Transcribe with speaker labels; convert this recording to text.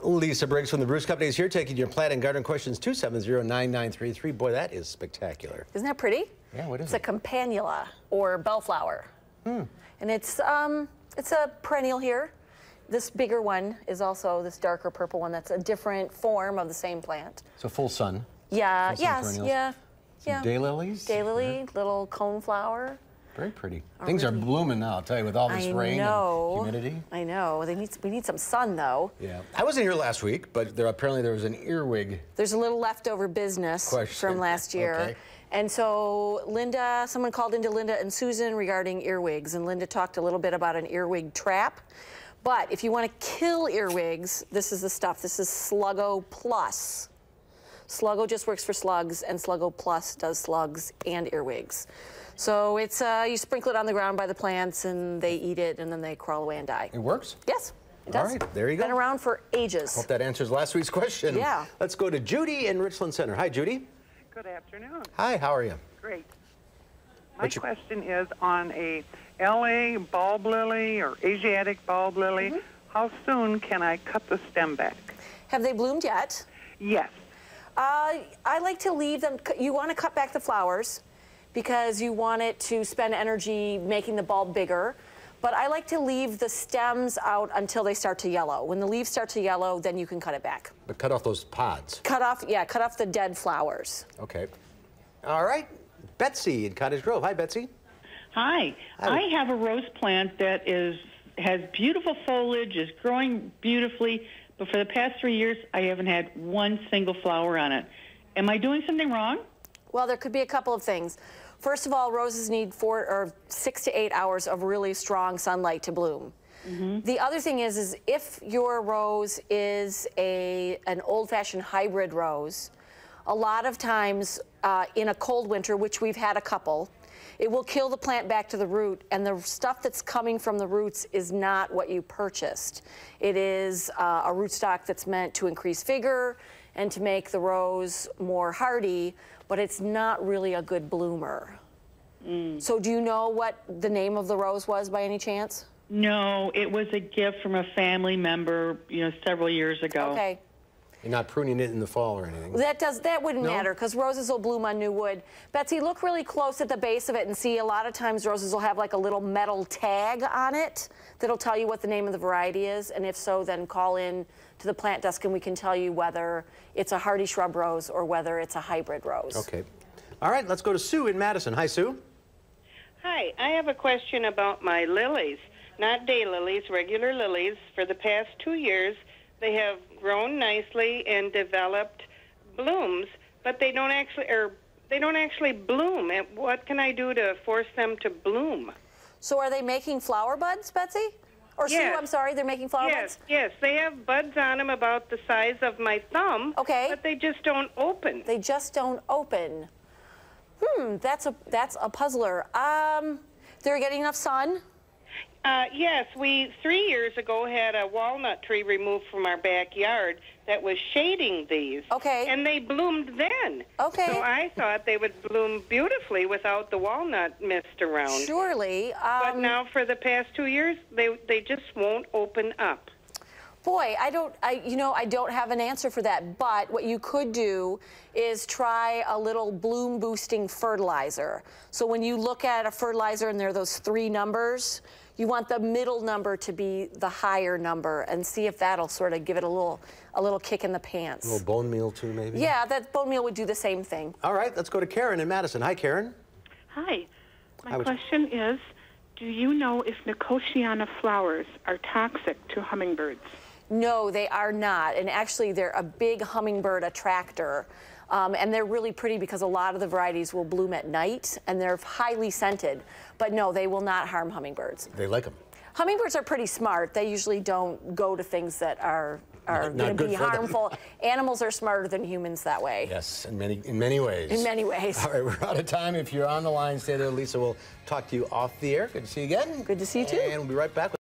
Speaker 1: Lisa Briggs from the Bruce Company is here taking your plant and garden questions 270-9933. Boy, that is spectacular.
Speaker 2: Isn't that pretty?
Speaker 1: Yeah, what is
Speaker 2: it's
Speaker 1: it?
Speaker 2: It's a campanula or bellflower. And it's a perennial here. This bigger one is also this darker purple one that's a different form of the same plant.
Speaker 1: So full sun.
Speaker 2: Yeah,
Speaker 1: full sun
Speaker 2: yes,
Speaker 1: perennials.
Speaker 2: yeah.
Speaker 1: Some daylilies?
Speaker 2: Daylily, little cone flower.
Speaker 1: Very pretty. Things are blooming now, I'll tell you, with all this rain and humidity.
Speaker 2: I know. We need some sun, though.
Speaker 1: Yeah. I wasn't here last week, but apparently there was an earwig.
Speaker 2: There's a little leftover business from last year.
Speaker 1: Okay.
Speaker 2: And so someone called into Linda and Susan regarding earwigs, and Linda talked a little bit about an earwig trap. But if you want to kill earwigs, this is the stuff. This is Sluggo Plus. Sluggo just works for slugs, and Sluggo Plus does slugs and earwigs. So it's you sprinkle it on the ground by the plants, and they eat it, and then they crawl away and die.
Speaker 1: It works?
Speaker 2: Yes, it does.
Speaker 1: All right, there you go.
Speaker 2: Been around for ages.
Speaker 1: Hope that answers last week's question.
Speaker 2: Yeah.
Speaker 1: Let's go to Judy in Richland Center. Hi, Judy.
Speaker 3: Good afternoon.
Speaker 1: Hi, how are you?
Speaker 3: Great. My question is on a LA bulb lily or Asiatic bulb lily. How soon can I cut the stem back?
Speaker 2: Have they bloomed yet?
Speaker 3: Yes.
Speaker 2: I like to leave them. You want to cut back the flowers because you want it to spend energy making the bulb bigger. But I like to leave the stems out until they start to yellow. When the leaves start to yellow, then you can cut it back.
Speaker 1: But cut off those pods.
Speaker 2: Cut off the dead flowers.
Speaker 1: Okay. All right. Betsy in Cottage Grove. Hi, Betsy.
Speaker 4: Hi. I have a rose plant that has beautiful foliage, is growing beautifully, but for the past 3 years, I haven't had one single flower on it. Am I doing something wrong?
Speaker 2: Well, there could be a couple of things. First of all, roses need 6 to 8 hours of really strong sunlight to bloom. The other thing is if your rose is an old-fashioned hybrid rose, a lot of times in a cold winter, which we've had a couple, it will kill the plant back to the root, and the stuff that's coming from the roots is not what you purchased. It is a rootstock that's meant to increase vigor and to make the rose more hardy, but it's not really a good bloomer. So do you know what the name of the rose was by any chance?
Speaker 4: No, it was a gift from a family member, several years ago.
Speaker 2: Okay.
Speaker 1: You're not pruning it in the fall or anything?
Speaker 2: That wouldn't matter, because roses will bloom on new wood. Betsy, look really close at the base of it and see a lot of times roses will have like a little metal tag on it that'll tell you what the name of the variety is, and if so, then call in to the plant desk and we can tell you whether it's a hardy shrub rose or whether it's a hybrid rose.
Speaker 1: Okay. All right, let's go to Sue in Madison. Hi, Sue.
Speaker 5: Hi, I have a question about my lilies. Not daylilies, regular lilies. For the past 2 years, they have grown nicely and developed blooms, but they don't actually bloom. And what can I do to force them to bloom?
Speaker 2: So are they making flower buds, Betsy? Or
Speaker 5: yes.
Speaker 2: Sue, I'm sorry, they're making flower buds?
Speaker 5: Yes, they have buds on them about the size of my thumb.
Speaker 2: Okay.
Speaker 5: But they just don't open.
Speaker 2: They just don't open. That's a puzzler. They're getting enough sun?
Speaker 5: Yes, we 3 years ago had a walnut tree removed from our backyard that was shading these.
Speaker 2: Okay.
Speaker 5: And they bloomed then.
Speaker 2: Okay.
Speaker 5: So I thought they would bloom beautifully without the walnut mist around.
Speaker 2: Surely.
Speaker 5: But now for the past 2 years, they just won't open up.
Speaker 2: Boy, I don't have an answer for that, but what you could do is try a little bloom boosting fertilizer. So when you look at a fertilizer and there are those 3 numbers, you want the middle number to be the higher number and see if that'll sort of give it a little kick in the pants.
Speaker 1: A little bone meal too, maybe?
Speaker 2: Yeah, that bone meal would do the same thing.
Speaker 1: All right, let's go to Karen in Madison. Hi, Karen.
Speaker 6: Hi. My question is, do you know if Nicotiana flowers are toxic to hummingbirds?
Speaker 2: No, they are not. And actually, they're a big hummingbird attractor. And they're really pretty because a lot of the varieties will bloom at night, and they're highly scented. But no, they will not harm hummingbirds.
Speaker 1: They like them.
Speaker 2: Hummingbirds are pretty smart. They usually don't go to things that are going to be harmful. Animals are smarter than humans that way.
Speaker 1: Yes, in many ways.
Speaker 2: In many ways.
Speaker 1: All right, we're out of time. If you're on the line, stay there. Lisa will talk to you off the air. Good to see you again.
Speaker 2: Good to see you too.
Speaker 1: And we'll be right back with